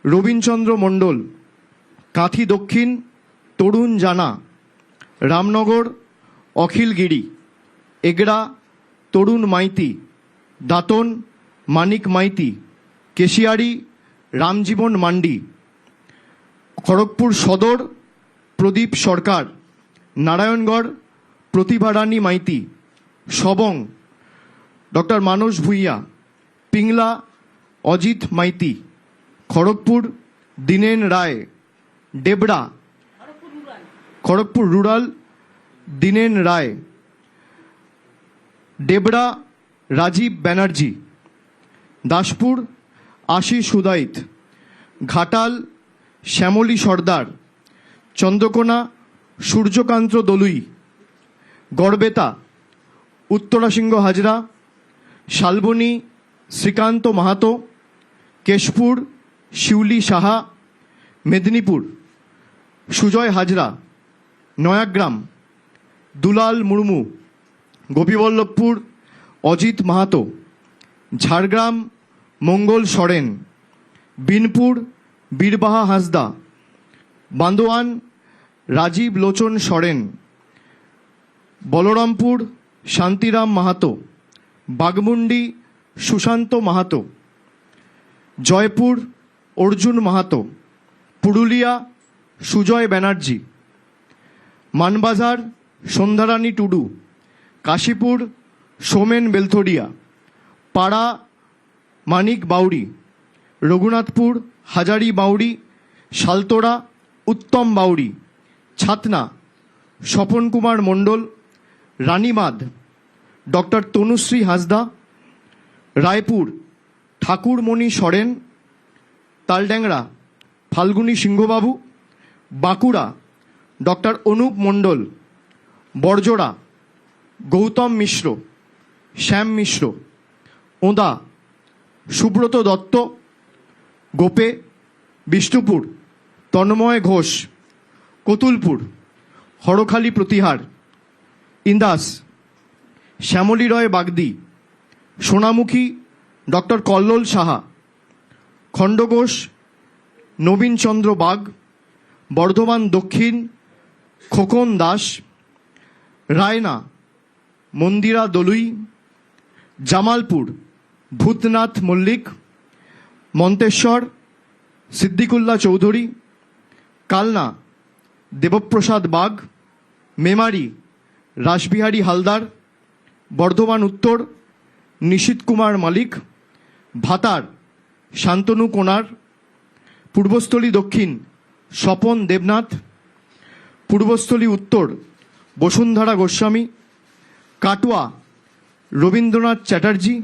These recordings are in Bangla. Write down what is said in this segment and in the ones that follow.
রবীনচন্দ্র মণ্ডল, কাঁথি দক্ষিণ তরুণ জানা, রামনগর অখিল গিরি, এগড়া তরুণ মাইতি, দাঁতন মানিক মাইতি, কেশিয়ারি রামজীবন মান্ডি, খড়গপুর সদর প্রদীপ সরকার, নারায়ণগড় প্রতিভা রানী মাইতি, সবং ডক্টর মানস ভূঁইয়া, পিংলা অজিত মাইতি, খড়গপুর দীনেন রায়, ডেবরা খড়গপুর রুরাল দীনেন রায়, ডেবরা রাজীব ব্যানার্জি, দাসপুর আশিস হুদাইত, ঘাটাল শ্যামলী সর্দার, চন্দ্রকোনা সূর্যকান্ত দলুই, গড়বেতা উত্তরাসিংহ হাজরা, শালবনী শ্রীকান্ত মাহাতো, কেশপুর শিউলি সাহা, মেদিনীপুর সুজয় হাজরা, নয়াগ্রাম দুলাল মুর্মু, গোপীবল্লভপুর অজিত মাহাতো, ঝাড়গ্রাম মঙ্গল সরেন, বিনপুর বীরবাহা হাঁসদা, বান্দোয়ান রাজীব লোচন সরেন, বলরামপুর শান্তিরাম মাহাতো, বাগমুন্ডি সুশান্ত মাহাতো, জয়পুর অর্জুন মাহাতো, পুরুলিয়া সুজয় ব্যানার্জি, মানবাজার সন্ধ্যারানী টুডু, কাশীপুর সোমেন বেলথরিয়া, পাড়া মানিক বাউরি, রঘুনাথপুর হাজারি বাউরি, শালতোড়া উত্তম বাউরি, ছাতনা স্বপন কুমার মণ্ডল, রানীমাদ ডক্টর তনুশ্রী হাঁসদা, রায়পুর ঠাকুরমণি সরেন, তালড্যাংরা ফাল্গুনী সিংহবাবু, বাঁকুড়া ডক্টর অনুপ মণ্ডল, বড়জোড়া গৌতম মিশ্র, শ্যাম মিশ্র, ওঁদা সুব্রত দত্ত, গোপে বিষ্ণুপুর তন্ময় ঘোষ, কতুলপুর হরখালি প্রতিহার, ইন্দাস শ্যামলী রয় বাগদি, সোনামুখী ডক্টর কল্লোল সাহা, খণ্ডঘোষ নবীনচন্দ্র বাগ, বর্ধমান দক্ষিণ খোকন দাস, রায়না মন্দিরা দলুই, জামালপুর ভূতনাথ মল্লিক, মন্তেশ্বর সিদ্দিকুল্লাহ চৌধুরী, কালনা দেবপ্রসাদ বাগ, মেমারি রাসবিহারী হালদার, বর্ধমান উত্তর নিশীত কুমার মালিক, ভাতার শান্তনু কোনার, পূর্বস্থলী দক্ষিণ স্বপন দেবনাথ, পূর্বস্থলী উত্তর বসুন্ধরা গোস্বামী, কাটুয়া রবীন্দ্রনাথ চ্যাটার্জি,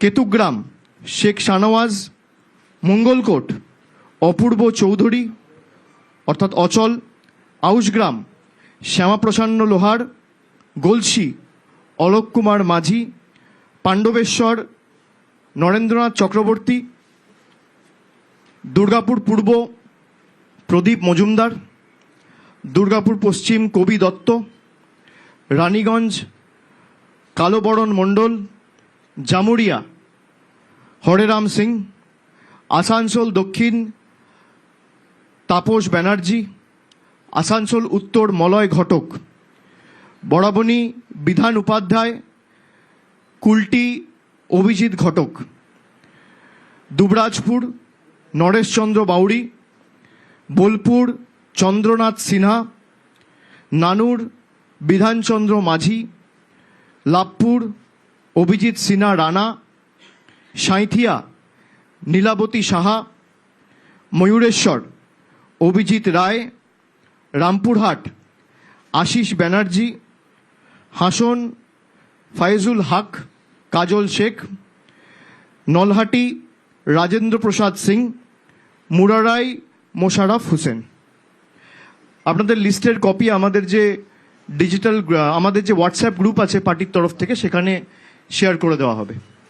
কেতুগ্রাম শেখ শানওয়াজ, মঙ্গলকোট অপূর্ব চৌধুরী অর্থাৎ অচল, আউশগ্রাম শ্যামাপ্রসন্ন লোহার, গলসি অলোক কুমার মাঝি, পাণ্ডবেশ্বর নরেন্দ্রনাথ চক্রবর্তী, দুর্গাপুর পূর্ব প্রদীপ মজুমদার, দুর্গাপুর পশ্চিম কবি দত্ত, রানীগঞ্জ কালোবরণ মণ্ডল, জামুরিয়া হরেরাম সিং, আসানসোল দক্ষিণ তাপস ব্যানার্জি, আসানসোল উত্তর মলয় ঘটক, বরাবনী বিধান উপাধ্যায়, কুলটি অভিজিৎ ঘটক, দুবরাজপুর নরেশচন্দ্র বাউরি, বোলপুর চন্দ্রনাথ সিনহা, নানুর বিধানচন্দ্র মাঝি, লাভপুর অভিজিৎ সিনহা রানা, সাঁইথিয়া নীলাবতী সাহা, ময়ূরেশ্বর অভিজিৎ রায়, রামপুরহাট আশিস ব্যানার্জি, হাসন ফায়েজুল হক, কাজল শেখ, নলহাটি রাজেন্দ্র প্রসাদ সিং, মুরারাই মোশারফ হোসেন। আপনাদের লিস্টের কপি আমাদের যে ডিজিটাল আমাদের যে হোয়াটসঅ্যাপ গ্রুপ আছে পার্টির তরফ থেকে সেখানে শেয়ার করে দেওয়া হবে।